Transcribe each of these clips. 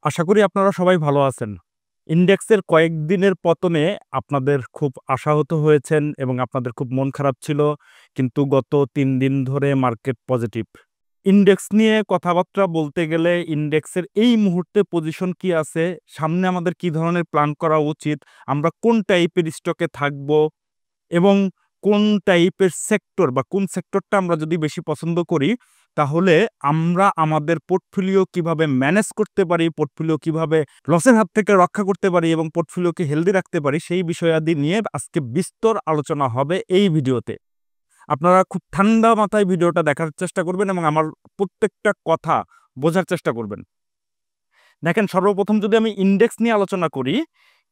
আশা করি আপনারা সবাই ভালো আছেন। ইনডেক্সের কয়েকদিনের পতনে আপনাদের খুব আশাহত হয়েছেন এবং আপনাদের খুব মন খারাপ ছিল। কিন্তু গত ৩ দিন ধরে মার্কেট পজিটিভ। ইনডেক্স নিয়ে কথাবার্তা বলতে গেলে ইনডেক্সের এই মুহূর্তে পজিশন কি আছে, সামনে আমাদের কি ধরনের প্ল্যান করা উচিত, আমরা কোন টাইপের স্টকে থাকবো এবং কোন টাইপের সেক্টর বা কোন সেক্টরটা আমরা যদি বেশি পছন্দ করি, তাহলে আমরা আমাদের পোর্টফোলিও কিভাবে ম্যানেজ করতে পারি, পোর্টফোলিও কিভাবে লসের হাত থেকে রক্ষা করতে পারি এবং পোর্টফোলিওকে হেলদি রাখতে পারি, সেই বিষয়াদি নিয়ে আজকে বিস্তর আলোচনা হবে এই ভিডিওতে। আপনারা খুব ঠান্ডা মাথায় ভিডিওটা দেখার চেষ্টা করবেন এবং আমার প্রত্যেকটা কথা বোঝার চেষ্টা করবেন। দেখেন, সর্বপ্রথম যদি আমি ইনডেক্স নিয়ে আলোচনা করি,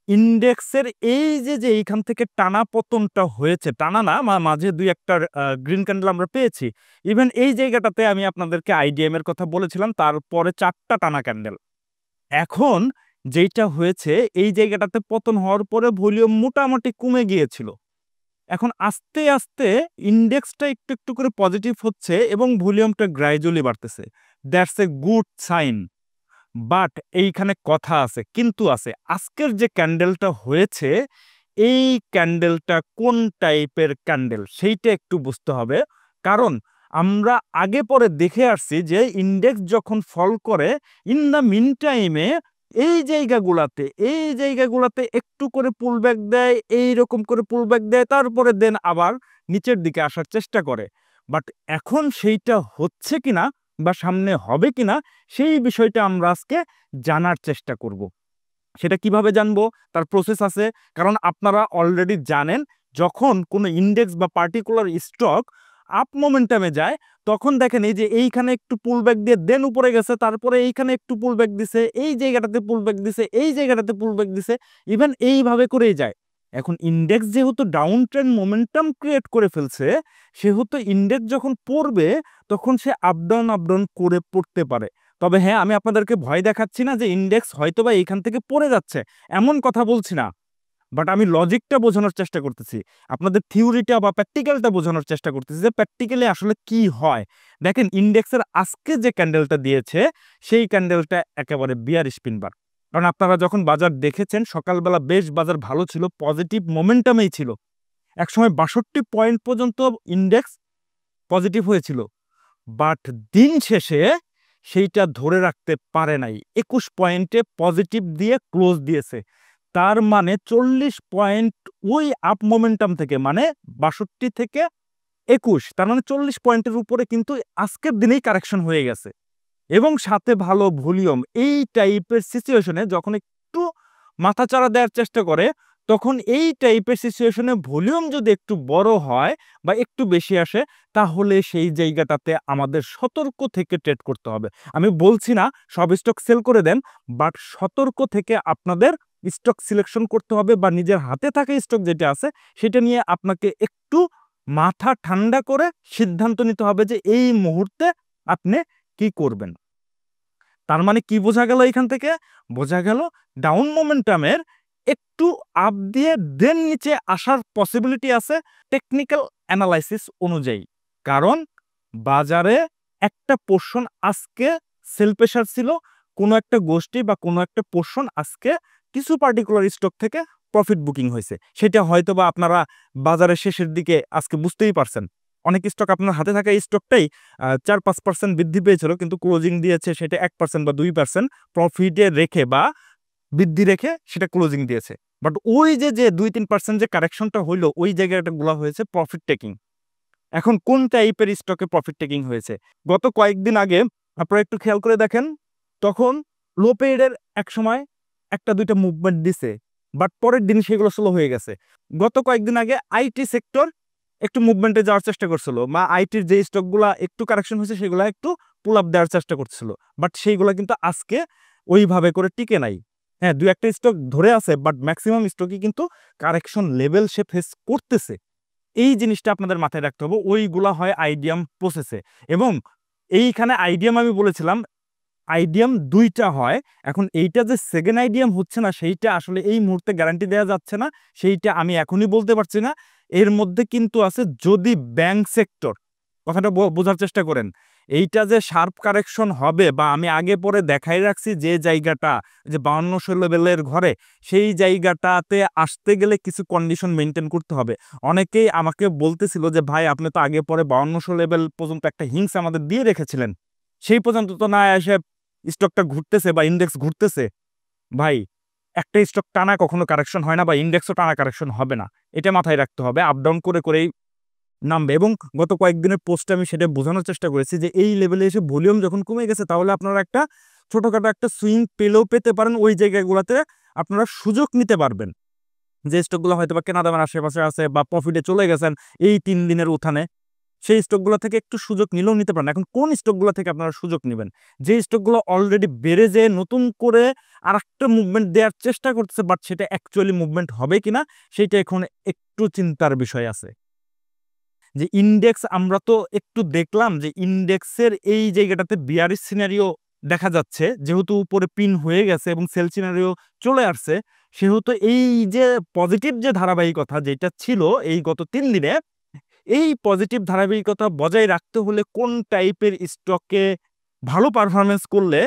ইনডেক্সের এই যে এইখান থেকে টানা পতনটা হয়েছে, টানা না, মাঝে দুই একটা গ্রিন ক্যান্ডেল আমরা পেয়েছি। ইভেন এই জায়গাটাতে আমি আপনাদেরকে আইডিএম এর কথা বলেছিলাম, তারপরে 4টা টানা ক্যান্ডেল। এখন যেইটা হয়েছে, এই জায়গাটাতে পতন হওয়ার পরে ভলিউম মোটামুটি কমে গিয়েছিল। এখন আস্তে আস্তে ইনডেক্সটা একটু একটু করে পজিটিভ হচ্ছে এবং ভলিউমটা গ্র্যাজুয়ালি বাড়তেছে। That's a good sign. But এইখানে কথা আছে, কিন্তু আছে। আজকের যে ক্যান্ডেলটা হয়েছে, এই ক্যান্ডেলটা কোন টাইপের ক্যান্ডেল সেইটা একটু বুঝতে হবে। কারণ আমরা আগে পরে দেখে আসছি যে ইনডেক্স যখন ফল করে, ইন দ্য মিন টাইমে এই জায়গাগুলাতে একটু করে পুলব্যাক দেয়, এইরকম করে পুলব্যাক দেয়, তারপরে দেন আবার নিচের দিকে আসার চেষ্টা করে। বাট এখন সেইটা হচ্ছে কিনা বা সামনে হবে কিনা, সেই বিষয়টা আমরা আজকে জানার চেষ্টা করব। সেটা কিভাবে জানবো, তার প্রসেস আছে। কারণ আপনারা অলরেডি জানেন, যখন কোনো ইনডেক্স বা পার্টিকুলার স্টক আপ মোমেন্টামে যায়, তখন দেখেন এই যে এইখানে একটু পুলব্যাক দিয়ে দেন উপরে গেছে, তারপরে এইখানে একটু পুলব্যাক দিছে, এই জায়গাটাতে পুলব্যাক দিছে, এই জায়গাটাতে পুলব্যাক দিছে, ইভেন এইভাবে করেই যায়। এখন ইনডেক্স যেহেতু ডাউন ট্রেন্ড মোমেন্টাম ক্রিয়েট করে ফেলছে, সেহেতু ইনডেক্স যখন পড়বে, তখন সে আপ ডাউন করে পড়তে পারে। তবে হ্যাঁ, আমি আপনাদেরকে ভয় দেখাচ্ছি না যে ইনডেক্স হয়তোবা এইখান থেকে পড়ে যাচ্ছে, এমন কথা বলছি না। বাট আমি লজিকটা বোঝানোর চেষ্টা করতেছি, আপনাদের থিওরিটা বা প্র্যাকটিক্যালটা বোঝানোর চেষ্টা করতেছি যে প্র্যাকটিক্যালি আসলে কি হয়। দেখেন, ইনডেক্সের আজকে যে ক্যান্ডেলটা দিয়েছে, সেই ক্যান্ডেলটা একেবারে বিয়ারিশ পিনবার। কারণ আপনারা যখন বাজার দেখেছেন, সকালবেলা বেশ বাজার ভালো ছিল, পজিটিভ মোমেন্টামেই ছিল। একসময় 62 পয়েন্ট পর্যন্ত ইনডেক্স পজিটিভ হয়েছিল। বাট দিন শেষে সেইটা ধরে রাখতে পারে নাই, 21 পয়েন্টে পজিটিভ দিয়ে ক্লোজ দিয়েছে। তার মানে 40 পয়েন্ট ওই আপ মোমেন্টাম থেকে, মানে 62 থেকে 21, তার মানে 40 পয়েন্টের উপরে কিন্তু আজকের দিনেই কারেকশন হয়ে গেছে এবং সাথে ভালো ভলিউম। এই টাইপের সিচুয়েশনে যখন একটু মাথাচাড়া দেওয়ার চেষ্টা করে, তখন এই টাইপের সিচুয়েশনে ভলিউম যদি একটু বড় হয় বা একটু বেশি আসে, তাহলে সেই জায়গাটাতে আমাদের সতর্ক থেকে ট্রেড করতে হবে। আমি বলছি না সব স্টক সেল করে দেন, বাট সতর্ক থেকে আপনাদের স্টক সিলেকশন করতে হবে, বা নিজের হাতে থাকা স্টক যেটা আছে সেটা নিয়ে আপনাকে একটু মাথা ঠান্ডা করে সিদ্ধান্ত নিতে হবে যে এই মুহূর্তে আপনি কি করবেন। তার মানে কি বোঝা গেল এখান থেকে? বোঝা গেল ডাউন মোমেন্টামের একটু আপ দিয়ে দেন নিচে আসার পসিবিলিটি আছে টেকনিক্যাল অ্যানালাইসিস অনুযায়ী। কারণ বাজারে একটা পোর্শন আজকে সেল প্রেশার ছিল, কোনো একটা গোষ্ঠী বা কোনো একটা পোর্শন আজকে কিছু পার্টিকুলার স্টক থেকে প্রফিট বুকিং হয়েছে। সেটা হয়তো বা আপনারা বাজারের শেষের দিকে আজকে বুঝতেই পারছেন। অনেক স্টক আপনার হাতে থাকা স্টকটাই 4-5% বৃদ্ধি পেয়েছিল, কিন্তু ক্লোজিং দিয়েছে সেটা 1% বা 2% প্রফিটে রেখে বা বৃদ্ধি রেখে সেটা ক্লোজিং দিয়েছে। বাট ওই যে 2-3% যে কারেকশনটা হইলো, ওই জায়গাটাগুলো হয়েছে প্রফিট টেকিং। এখন কোন টাইপের স্টকে প্রফিট টেকিং হয়েছে? গত কয়েকদিন আগে আপনারা একটু খেয়াল করে দেখেন, তখন লো পেইডের এক সময় একটা দুইটা মুভমেন্ট দিছে, বাট পরের দিন সেগুলো স্লো হয়ে গেছে। গত কয়েকদিন আগে আইটি সেক্টর একটু মুভমেন্টে যাওয়ার চেষ্টা করছিল, বা আইটির যে স্টকগুলা একটু কারেকশন হয়েছে সেগুলো একটু পুল আপ দেওয়ার চেষ্টা করছিল, বাট সেইগুলা কিন্তু আজকে ওইভাবে করে টিকে নাই। হ্যাঁ, দুই একটা স্টক ধরে আছে, বাট ম্যাক্সিমাম স্টকই কিন্তু কারেকশন লেভেল সে ফেস করতেছে। এই জিনিসটা আপনাদের মাথায় রাখতে হবে। ওইগুলা হয় আইডিয়াম প্রসেসে, এবং এইখানে আইডিয়াম আমি বলেছিলাম আইডিয়াম 2টা হয়। এখন এইটা যে সেকেন্ড আইডিয়াম হচ্ছে না, সেইটা আসলে এই মুহূর্তে গ্যারান্টি দেওয়া যাচ্ছে না, সেইটা আমি এখনই বলতে পারছি না। এর মধ্যে কিন্তু আছে যদি ব্যাংক সেক্টর, কথাটা বোঝার চেষ্টা করেন। এইটা যে শার্প কারেকশন হবে বা আমি আগে পরে দেখাই রাখছি যে জায়গাটা যে 5200 লেভেলের ঘরে, সেই জায়গাটাতে আসতে গেলে কিছু কন্ডিশন মেনটেন করতে হবে। অনেকেই আমাকে বলতেছিল যে ভাই আপনি তো আগে পরে 5200 লেভেল পর্যন্ত একটা হিংস আমাদের দিয়ে রেখেছিলেন, সেই পর্যন্ত তো না এসে স্টকটা ঘুরতেছে বা ইন্ডেক্স ঘুরতেছে। ভাই একটা স্টক টানা কখনো কারেকশন হয় না বা ইন্ডেক্সও টানা কারেকশন হবে না, এটা মাথায় রাখতে হবে। আপ ডাউন করে করেই নামবে। এবং গত কয়েকদিনের পোস্টে আমি সেটা বোঝানোর চেষ্টা করেছি যে এই লেভেলে এসে ভলিউম যখন কমে গেছে তাহলে আপনারা একটা ছোটখাটো একটা সুইং পেলেও পেতে পারেন, ওই জায়গাগুলোতে আপনারা সুযোগ নিতে পারবেন। যে স্টকগুলো হয়তো বা কেনা দামের আশেপাশে আছে বা প্রফিটে চলে গেছেন এই 3 দিনের উত্থানে, সেই স্টকগুলো থেকে একটু সুযোগ নিলেও নিতে পারেন। এখন কোন স্টকগুলো থেকে আপনারা সুযোগ নেবেন? যে স্টকগুলো অলরেডি বেড়ে যেয়ে নতুন করে আরেকটা মুভমেন্ট দেওয়ার চেষ্টা করতেছে, বাট সেটা অ্যাকচুয়ালি মুভমেন্ট হবে কিনা সেইটা এখন একটু চিন্তার বিষয় আছে। যে ইন্ডেক্স আমরা তো একটু দেখলাম যে ইন্ডেক্সের এই জায়গাটাতে বিয়ারিশ সিনারিও দেখা যাচ্ছে, যেহেতু উপরে পিন হয়ে গেছে এবং সেল সিনারিও চলে আসছে, সেহেতু এই যে পজিটিভ যে ধারাবাহিকতা যেটা ছিল এই গত 3 দিনে, এই পজিটিভ ধারাবাহিকতা বজায় রাখতে হলে কোন টাইপের স্টকে ভালো পারফরমেন্স করলে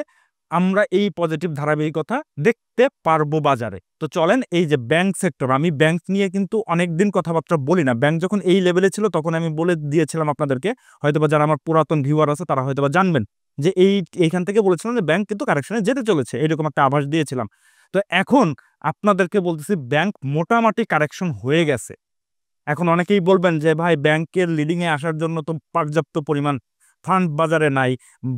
আমরা এই পজিটিভ ধারাবাহিকতা দেখতে পারবো বাজারে। তো চলেন, এই যে ব্যাংক সেক্টর, আমি ব্যাংক নিয়ে কিন্তু অনেকদিন কথাবার্তা বলি না। ব্যাংক যখন এই লেভেলে ছিল তখন আমি বলে দিয়েছিলাম আপনাদেরকে, হয়তোবা যারা আমার পুরাতন ভিউয়ার আছে তারা হয়তোবা জানবেন যে এইখান থেকে বলেছিলাম যে ব্যাংক কিন্তু কারেকশনে যেতে চলেছে, এরকম একটা আভাস দিয়েছিলাম। তো এখন আপনাদেরকে বলতেছি ব্যাংক মোটামুটি কারেকশন হয়ে গেছে। এখন অনেকেই বলবেন যে ভাই ব্যাংকের লিডিং এ আসার জন্য তো পর্যাপ্ত পরিমাণ ফান্ড বাজারে নাই,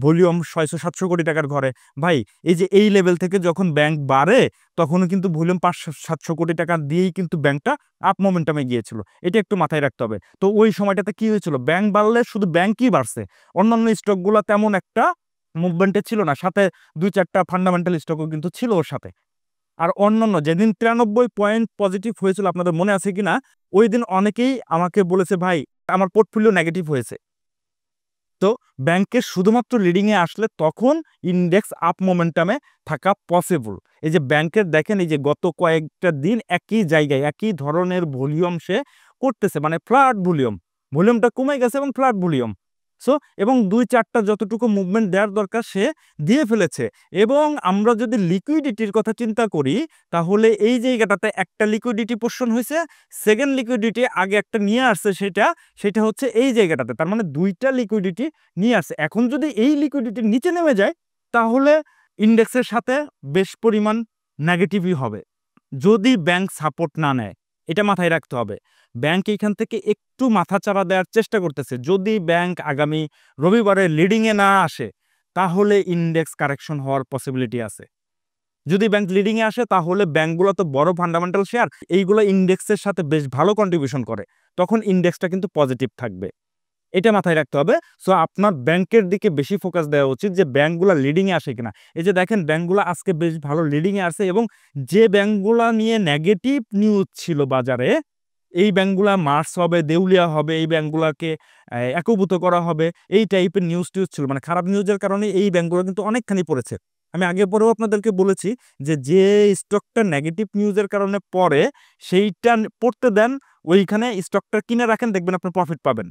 ভলিউম 600-700 কোটি টাকার ঘরে। ভাই এই যে এই লেভেল থেকে যখন ব্যাংক বাড়ে তখনও কিন্তু ভলিউম 500-700 কোটি টাকা দিয়েই কিন্তু ব্যাংকটা আপ মোমেন্টামে গিয়েছিল, এটা একটু মাথায় রাখতে হবে। তো ওই সময়টাতে কি হয়েছিল, ব্যাংক বাড়লে শুধু ব্যাংকই বাড়ছে, অন্যান্য স্টকগুলো তেমন একটা মুভমেন্টে ছিল না, সাথে 2-4টা ফান্ডামেন্টাল স্টকও কিন্তু ছিল ওর সাথে। আর অন্যান্য যেদিন 93 পয়েন্ট পজিটিভ হয়েছিল আপনাদের মনে আছে কিনা, ওই দিন অনেকেই আমাকে বলেছে ভাই আমার পোর্টফোলিও নেগেটিভ হয়েছে। তো ব্যাংকের শুধুমাত্র লিডিং এ আসলে তখন ইন্ডেক্স আপ মোমেন্টামে থাকা পসিবল। এই যে ব্যাংকের দেখেন এই যে গত কয়েকটা দিন একই জায়গায় একই ধরনের ভলিউম সে করতেছে, মানে ফ্ল্যাট ভলিউম, ভলিউমটা কমে গেছে এবং ফ্ল্যাট ভলিউম। সো এবং 2-4টা যতটুকু মুভমেন্ট দেওয়ার দরকার সে দিয়ে ফেলেছে। এবং আমরা যদি লিকুইডিটির কথা চিন্তা করি তাহলে এই জায়গাটাতে একটা লিকুইডিটি পোর্শন হয়েছে, সেকেন্ড লিকুইডিটি আগে একটা নিয়ে আসছে, সেটা হচ্ছে এই জায়গাটাতে, তার মানে 2টা লিকুইডিটি নিয়ে আসছে। এখন যদি এই লিকুইডিটির নিচে নেমে যায় তাহলে ইন্ডেক্সের সাথে বেশ পরিমাণ নেগেটিভই হবে যদি ব্যাংক সাপোর্ট না নেয়, এটা মাথায় রাখতে হবে। ব্যাংক এখান থেকে একটু মাথাচাড়া দেওয়ার চেষ্টা করতেছে, যদি ব্যাংক আগামী রবিবারে লিডিং এ না আসে তাহলে ইন্ডেক্স কারেকশন হওয়ার পসিবিলিটি আছে। যদি ব্যাংক লিডিং এ আসে তাহলে ব্যাংকগুলো তো বড় ফান্ডামেন্টাল শেয়ার, এইগুলো ইন্ডেক্সের সাথে বেশ ভালো কন্ট্রিবিউশন করে, তখন ইন্ডেক্সটা কিন্তু পজিটিভ থাকবে, এটা মাথায় রাখতে হবে। সো আপনার ব্যাংকের দিকে বেশি ফোকাস দেওয়া উচিত যে ব্যাংকগুলো লিডিং এ আসে কিনা। এই যে দেখেন ব্যাংকগুলো আজকে বেশ ভালো লিডিং এ আসে, এবং যে ব্যাংকগুলো নিয়ে নেগেটিভ নিউজ ছিল বাজারে, এই ব্যাংকগুলা মার্চ হবে, দেউলিয়া হবে, এই ব্যাংকগুলোকে একীভূত করা হবে, এই টাইপের নিউজ ছিল, মানে খারাপ নিউজের কারণে এই ব্যাংকগুলো কিন্তু অনেকখানি পড়েছে। আমি আগে পরেও আপনাদেরকে বলেছি যে স্টকটা নেগেটিভ নিউজের কারণে পড়ে সেইটা পড়তে দেন, ওইখানে স্টকটা কিনে রাখেন, দেখবেন আপনি প্রফিট পাবেন।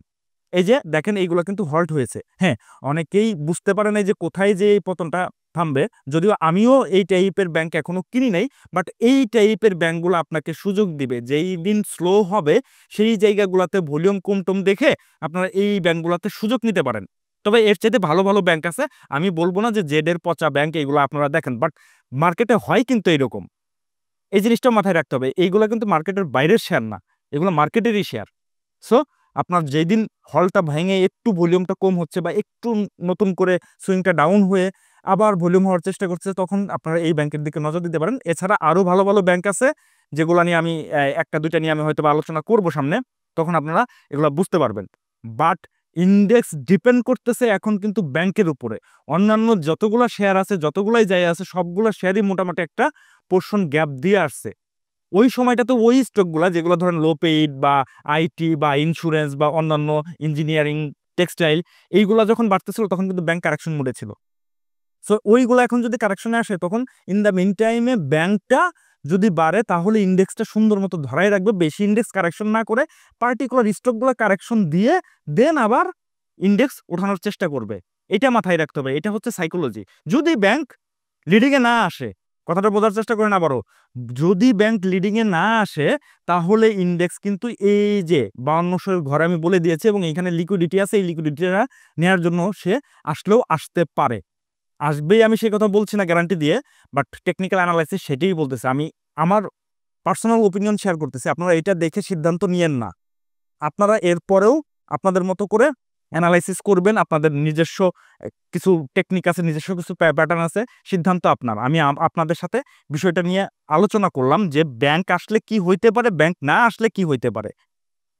এই যে দেখেন এইগুলো কিন্তু হল্ট হয়েছে। হ্যাঁ, অনেকেই বুঝতে পারে না যে কোথায় যে এই পতনটা থামবে, যদিও আমিও এই টাইপের ব্যাংক এখনো কিনি নাই, বাট এই টাইপের ব্যাংকগুলো আপনাকে সুযোগ দিবে, যেই দিন স্লো হবে সেই জায়গাগুলোতে ভলিউম কম দেখে আপনারা এই ব্যাংকগুলোতে সুযোগ নিতে পারেন। তবে এর চাইতে ভালো ভালো ব্যাংক আছে, আমি বলবো না যে জেডের পচা ব্যাংক এইগুলো আপনারা দেখেন, বাট মার্কেটে হয় কিন্তু এইরকম, এই জিনিসটা মাথায় রাখতে হবে। এইগুলো কিন্তু মার্কেটের বাইরের শেয়ার না, এগুলো মার্কেটেরই শেয়ার। সো আপনার যেদিন হলটা ভেঙে একটু ভলিউমটা কম হচ্ছে বা একটু নতুন করে সুইংটা ডাউন হয়ে আবার ভলিউম হওয়ার চেষ্টা করছে, তখন আপনারা এই ব্যাংকের দিকে নজর দিতে পারেন। এছাড়া আরও ভালো ভালো ব্যাংক আছে যেগুলো নিয়ে আমি একটা দুইটা নিয়ে আমি হয়তো আলোচনা করব সামনে, তখন আপনারা এগুলো বুঝতে পারবেন। বাট ইন্ডেক্স ডিপেন্ড করতেছে এখন কিন্তু ব্যাংকের উপরে। অন্যান্য যতগুলো শেয়ার আছে, যতগুলাই জায়গা আছে, সবগুলো শেয়ারই মোটামুটি একটা পোর্শন গ্যাপ দিয়ে আসছে। ওই সময়টাতে ওই স্টকগুলা যেগুলো ধরেন লো পেইড বা আইটি বা ইন্স্যুরেন্স বা অন্যান্য ইঞ্জিনিয়ারিং, টেক্সটাইল, এইগুলা যখন বাড়তেছিল তখন কিন্তু ব্যাংক কারেকশন মোডে ছিল। সো ওইগুলো এখন যদি কারেকশনে আসে তখন ইন দ্য মিন টাইমে ব্যাংকটা যদি বাড়ে তাহলে ইন্ডেক্সটা সুন্দর মতো ধরাই রাখবে, বেশি ইন্ডেক্স কারেকশন না করে পার্টিকুলার স্টকগুলো কারেকশন দিয়ে দেন আবার ইন্ডেক্স ওঠানোর চেষ্টা করবে। এটা মাথায় রাখতে হবে, এটা হচ্ছে সাইকোলজি। যদি ব্যাংক লিডিংয়ে না আসে, কথাটা বোঝার চেষ্টা করেন আবারও, যদি ব্যাংক লিডিংয়ে না আসে তাহলে ইন্ডেক্স কিন্তু এই যে 5200 ঘরে আমি বলে দিয়েছি, এবং এখানে লিকুইডিটি আছে, এই লিকুইডিটিটা নেওয়ার জন্য সে আসলেও আসতে পারে। আসবেই আমি সেই কথা বলছি না গ্যারান্টি দিয়ে, বাট টেকনিক্যাল অ্যানালাইসিস সেটাই বলতেছে। আমি আমার পার্সোনাল ওপিনিয়ন শেয়ার করতেছি, আপনারা এটা দেখে সিদ্ধান্ত নিয়েন না। আপনারা এরপরেও আপনাদের মতো করে অ্যানালাইসিস করবেন, আপনাদের নিজস্ব কিছু টেকনিক আছে, নিজস্ব কিছু প্যাটার্ন আছে, সিদ্ধান্ত আপনার। আমি আপনাদের সাথে বিষয়টা নিয়ে আলোচনা করলাম যে ব্যাংক আসলে কি হইতে পারে, ব্যাংক না আসলে কি হইতে পারে,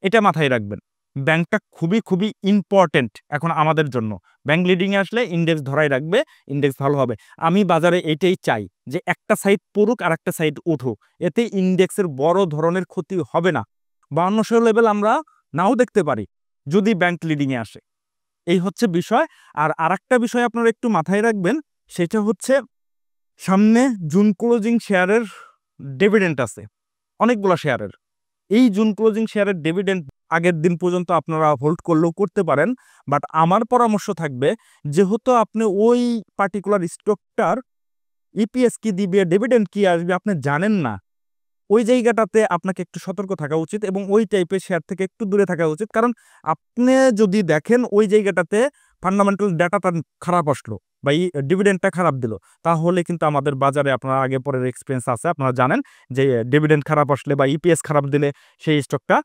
এটা মাথায় রাখবেন। ব্যাংকটা খুবই খুবই ইম্পর্টেন্ট এখন আমাদের জন্য। ব্যাংক লিডিংয়ে আসলে ইন্ডেক্স ধরাই রাখবে, ইন্ডেক্স ভালো হবে। আমি বাজারে এটাই চাই যে একটা সাইড পড়ুক আর একটা সাইড উঠুক, এতে ইন্ডেক্সের বড় ধরনের ক্ষতি হবে না। 5200 লেভেল আমরা নাও দেখতে পারি যদি ব্যাংক লিডিংয়ে আসে, এই হচ্ছে বিষয়। আর আরেকটা বিষয় আপনারা একটু মাথায় রাখবেন, সেটা হচ্ছে সামনে জুন ক্লোজিং শেয়ারের ডিভিডেন্ড আছে অনেকগুলো শেয়ারের। এই জুন ক্লোজিং শেয়ারের ডিভিডেন্ড আগের দিন পর্যন্ত আপনারা হোল্ড করলেও করতে পারেন, বাট আমার পরামর্শ থাকবে যেহেতু আপনি ওই পার্টিকুলার স্টকটার ইপিএস কি দিবে, ডিভিডেন্ড কি আসবে আপনি জানেন না, ওই জায়গাটাতে আপনাকে একটু সতর্ক থাকা উচিত এবং ওই টাইপের শেয়ার থেকে একটু দূরে থাকা উচিত। কারণ আপনি যদি দেখেন ওই জায়গাটাতে ফান্ডামেন্টাল ডাটাটা খারাপ আসলো বা এই ডিভিডেন্ডটা খারাপ দিল, তাহলে কিন্তু আমাদের বাজারে আপনার আগে পরের এক্সপিরিয়েন্স আছে, আপনারা জানেন যে ডিভিডেন্ড খারাপ আসলে বা ইপিএস খারাপ দিলে সেই স্টকটা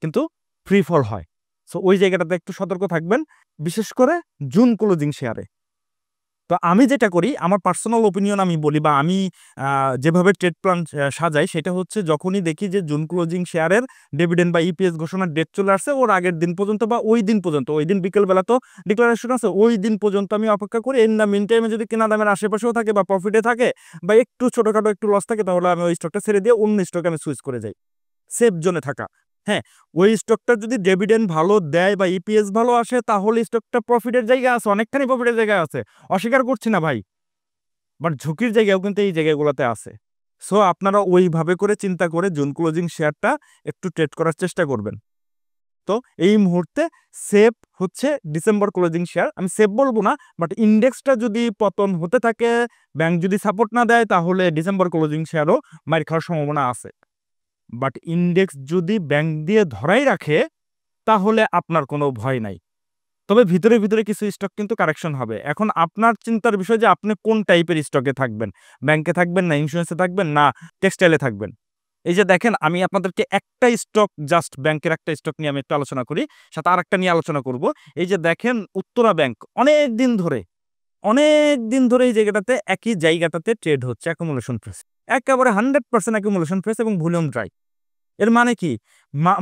কিন্তু ফ্রি ফল হয়। সো ওই জায়গাটাতে একটু সতর্ক থাকবেন, বিশেষ করে জুন ক্লোজিং শেয়ারে। তো আমি যেটা করি, আমার পার্সোনাল ওপিনিয়ন আমি বলি, বা আমি যেভাবে ট্রেড প্ল্যান সাজাই সেটা হচ্ছে যখনই দেখি যে জুন ক্লোজিং শেয়ারের ডিভিডেন্ড বা ইপিএস ঘোষণার ডেট চলে আসছে, ওর আগের দিন পর্যন্ত বা ওই দিন পর্যন্ত, ওই দিন বিকেলবেলা তো ডিক্লারেশন আছে, ওই দিন পর্যন্ত আমি অপেক্ষা করি। এর না মিন টাইমে যদি কেনা দামের আশেপাশেও থাকে বা প্রফিটে থাকে বা একটু ছোটোখাটো একটু লস থাকে, তাহলে আমি ওই স্টকটা ছেড়ে দিয়ে অন্য স্টকে আমি সুইচ করে যাই, সেফ জোনে থাকা। হ্যাঁ, ওই স্টকটা যদি ডিভিডেন্ড ভালো দেয় বা ইপিএস ভালো আসে, তাহলে স্টকটা প্রফিটের জায়গা আছে, অনেকখানি প্রফিটের জায়গা আছে, অস্বীকার করছি না ভাই, বাট ঝুঁকির জায়গাও কিন্তু এই জায়গাগুলোতে আছে। সো আপনারা ওইভাবে করে চিন্তা করে জুন ক্লোজিং শেয়ারটা একটু ট্রেড করার চেষ্টা করবেন। তো এই মুহূর্তে সেফ হচ্ছে ডিসেম্বর ক্লোজিং শেয়ার, আমি সেফ বলবো না, বাট ইন্ডেক্সটা যদি পতন হতে থাকে, ব্যাংক যদি সাপোর্ট না দেয়, তাহলে ডিসেম্বর ক্লোজিং শেয়ারও মার খাওয়ার সম্ভাবনা আছে। বাট ইন্ডেক্স যদি ব্যাংক দিয়ে ধরাই রাখে, তাহলে আপনার কোনো ভয় নাই। তবে ভিতরে ভিতরে কিছু স্টক কিন্তু কারেকশন হবে। এখন আপনার চিন্তার বিষয় যে আপনি কোন টাইপের স্টকে থাকবেন, ব্যাংকে থাকবেন না ইন্স্যুরেন্সে থাকবেন না টেক্সটাইলে থাকবেন। এই যে দেখেন, আমি আপনাদেরকে একটা স্টক, জাস্ট ব্যাংকের একটা স্টক নিয়ে আমি একটু আলোচনা করি, সাথে আরেকটা নিয়ে আলোচনা করব। এই যে দেখেন উত্তরা ব্যাংক অনেক দিন ধরে এই জায়গাটাতে একই জায়গাটাতে ট্রেড হচ্ছে, অ্যাকুমুলেশন ফেস, একেবারে 100% অ্যাকুমুলেশন ফেস এবং ভলিউম ড্রাই। এর মানে কি,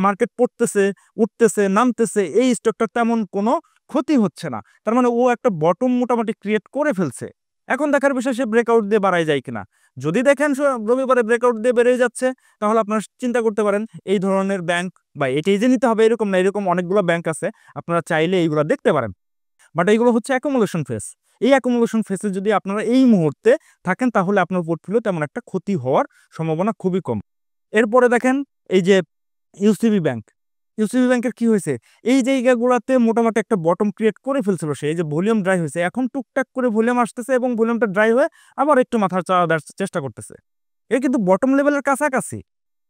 মার্কেট পড়তেছে, উঠতেছে, নামতেছে, এই স্টকটার তেমন কোনো ক্ষতি হচ্ছে না। তার মানে ও একটা বটম মোটামুটি ক্রিয়েট করে ফেলছে। এখন দেখার বিষয় সে ব্রেকআউট দিয়ে বাড়ায় যায় কিনা। যদি দেখেন রবিবারে ব্রেকআউট দিয়ে বেড়ে যাচ্ছে, তাহলে আপনারা চিন্তা করতে পারেন এই ধরনের ব্যাংক, বা এটাই যে নিতে হবে এরকম না, এরকম অনেকগুলো ব্যাংক আছে, আপনারা চাইলে এইগুলো দেখতে পারেন। বাট এইগুলো হচ্ছে অ্যাকুমুলেশন ফেস। এই অ্যাকুমুলেশন ফেসে যদি আপনারা এই মুহূর্তে থাকেন, তাহলে আপনার পোর্টফোলিও তেমন একটা ক্ষতি হওয়ার সম্ভাবনা খুবই কম। এরপরে দেখেন এই যে ইউসিবি ব্যাংক, ইউসিবি ব্যাংকের কি হয়েছে, এই জায়গাগুলোতে মোটামুটি একটা বটম ক্রিয়েট করে ফেলছিল সে, এই যে ভলিউম ড্রাই হয়েছে, এখন টুকটাক করে ভলিউম আসতেছে এবং ভলিউমটা ড্রাই হয়ে আবার একটু মাথার চাওয়া দেওয়ার চেষ্টা করতেছে। এ কিন্তু বটম লেভেলের কাছাকাছি।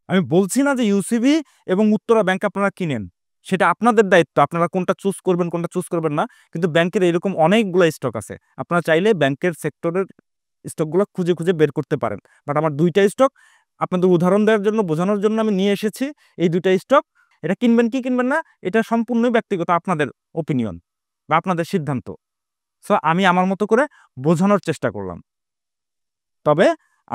আমি বলছি না যে ইউসিবি এবং উত্তরা ব্যাংক আপনারা কিনেন, সেটা আপনাদের দায়িত্ব, আপনারা কোনটা চুজ করবেন কোনটা চুজ করবেন না। কিন্তু ব্যাংকের এরকম অনেকগুলো স্টক আছে, আপনারা চাইলে ব্যাংকের সেক্টরের স্টকগুলো খুঁজে খুঁজে বের করতে পারেন। বাট আমার দুইটা স্টক আপনাদের উদাহরণ দেওয়ার জন্য, বোঝানোর জন্য আমি নিয়ে এসেছি। এই দুইটা স্টক, এটা কিনবেন কি কিনবেন না এটা সম্পূর্ণই ব্যক্তিগত, আপনাদের ওপিনিয়ন বা আপনাদের সিদ্ধান্ত। সো আমি আমার মতো করে বোঝানোর চেষ্টা করলাম। তবে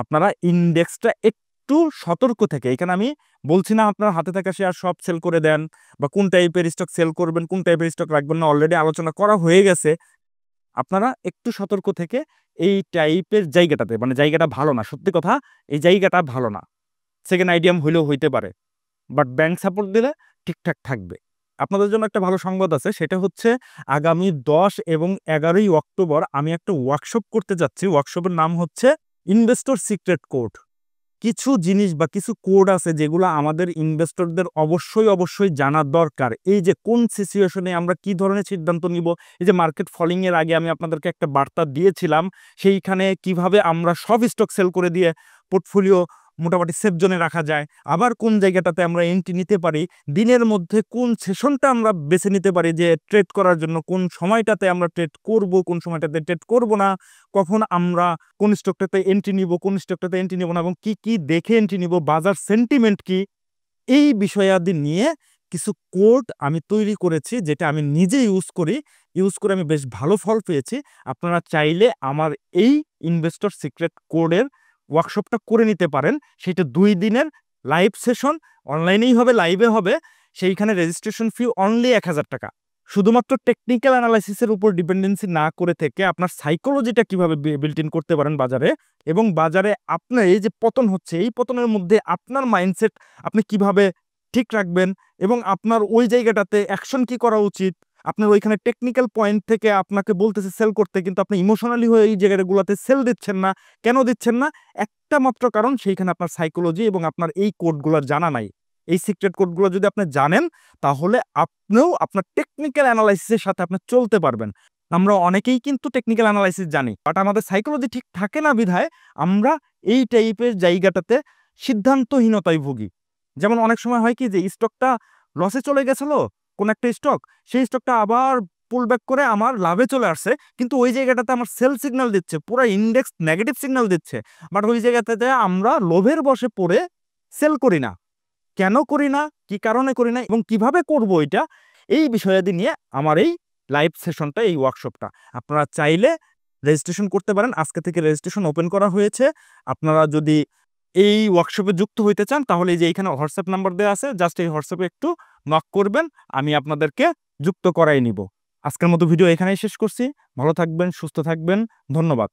আপনারা ইন্ডেক্সটা একটু সতর্ক থেকে, এখানে আমি বলছি না আপনার হাতে থাকা শেয়ার সব সেল করে দেন বা কোন টাইপের স্টক সেল করবেন, কোন টাইপের স্টক রাখবেন না, অলরেডি আলোচনা করা হয়ে গেছে। আপনারা একটু সতর্ক থেকে এই টাইপের জায়গাটাতে, মানে জায়গাটা ভালো না, সত্যি কথা এই জায়গাটা ভালো না, সেকেন্ড আইডিয়াম হইলেও হইতে পারে, বাট ব্যাংক সাপোর্ট দিলে ঠিকঠাক থাকবে। আপনাদের জন্য একটা ভালো সংবাদ আছে, সেটা হচ্ছে আগামী 10 এবং 11ই অক্টোবর আমি একটা ওয়ার্কশপ করতে যাচ্ছি। ওয়ার্কশপের নাম হচ্ছে ইনভেস্টর সিক্রেট কোড। কিছু জিনিস বা কিছু কোড আছে যেগুলো আমাদের ইনভেস্টরদের অবশ্যই জানার দরকার। এই যে কোন সিচুয়েশনে আমরা কি ধরনের সিদ্ধান্ত নিব, এই যে মার্কেট ফলিং এর আগে আমি আপনাদেরকে একটা বার্তা দিয়েছিলাম, সেইখানে কিভাবে আমরা সব স্টক সেল করে দিয়ে পোর্টফোলিও মোটামুটি সেফ জোনে রাখা যায়, আবার কোন জায়গাটাতে আমরা এন্ট্রি নিতে পারি, দিনের মধ্যে কোন সেশনটা আমরা বেছে নিতে পারি যে ট্রেড করার জন্য, কোন সময়টাতে আমরা ট্রেড করব, কোন সময়টাতে ট্রেড করব না, কখন আমরা কোন স্টকটাতে এন্ট্রি নিব, কোন স্টকটাতে এন্ট্রি নিব না, এবং কি কি দেখে এন্ট্রি নিব, বাজার সেন্টিমেন্ট কি, এই বিষয়াদি নিয়ে কিছু কোড আমি তৈরি করেছি, যেটা আমি নিজে ইউজ করে আমি বেশ ভালো ফল পেয়েছি। আপনারা চাইলে আমার এই ইনভেস্টর সিক্রেট কোডের ওয়ার্কশপটা করে নিতে পারেন। সেটা 2 দিনের লাইভ সেশন, অনলাইনেই হবে, লাইভে হবে। সেইখানে রেজিস্ট্রেশন ফি অনলি 1000 টাকা। শুধুমাত্র টেকনিক্যাল অ্যানালাইসিসের উপর ডিপেন্ডেন্সি না করে থেকে আপনার সাইকোলজিটা কিভাবে বিল্ট ইন করতে পারেন বাজারে, এবং বাজারে আপনার এই যে পতন হচ্ছে, এই পতনের মধ্যে আপনার মাইন্ডসেট আপনি কিভাবে ঠিক রাখবেন, এবং আপনার ওই জায়গাটাতে অ্যাকশন কি করা উচিত। আপনার ওইখানে টেকনিক্যাল পয়েন্ট থেকে আপনাকে বলতেছে সেল করতে, কিন্তু আপনি ইমোশনালি হয়ে এই জায়গাগুলোতে সেল দিচ্ছেন না। কেন দিচ্ছেন না? একটা মাত্র কারণ, সেইখানে আপনার সাইকোলজি এবং আপনার এই কোডগুলো জানা নাই। এই সিক্রেট কোডগুলো যদি আপনি জানেন, তাহলে আপনিও আপনার টেকনিক্যাল অ্যানালাইসিসের সাথে আপনি চলতে পারবেন। আমরা অনেকেই কিন্তু টেকনিক্যাল অ্যানালাইসিস জানি, বাট আমাদের সাইকোলজি ঠিক থাকে না বিধায় আমরা এই টাইপের জায়গাটাতে সিদ্ধান্তহীনতায় ভুগি। যেমন অনেক সময় হয় কি যে স্টকটা লসে চলে গেছিল, কোন একটা স্টক, সেই স্টকটা আবার পুল ব্যাক করে আমার লাভে চলে আসছে, কিন্তু ওই জায়গাটাতে আমার সেল সিগন্যাল দিচ্ছে, পুরো ইন্ডেক্স নেগেটিভ সিগন্যাল দিচ্ছে, বাট ওই জায়গাটাতে আমরা লোভের বশে পড়ে সেল করি না। কেন করি না, কি কারণে করি না, এবং কিভাবে করব, এটা এই বিষয়াদি নিয়ে আমার এই লাইভ সেশনটা, এই ওয়ার্কশপটা আপনারা চাইলে রেজিস্ট্রেশন করতে পারেন। আজকে থেকে রেজিস্ট্রেশন ওপেন করা হয়েছে। আপনারা যদি এই ওয়ার্কশপে যুক্ত হইতে চান, তাহলে এই যে এখানে হোয়াটসঅ্যাপ নাম্বার দেওয়া আছে, জাস্ট এই হোয়াটসঅ্যাপে একটু নক করবেন, আমি আপনাদেরকে যুক্ত করাই নিব। আজকের মতো ভিডিও এখানেই শেষ করছি। ভালো থাকবেন, সুস্থ থাকবেন, ধন্যবাদ।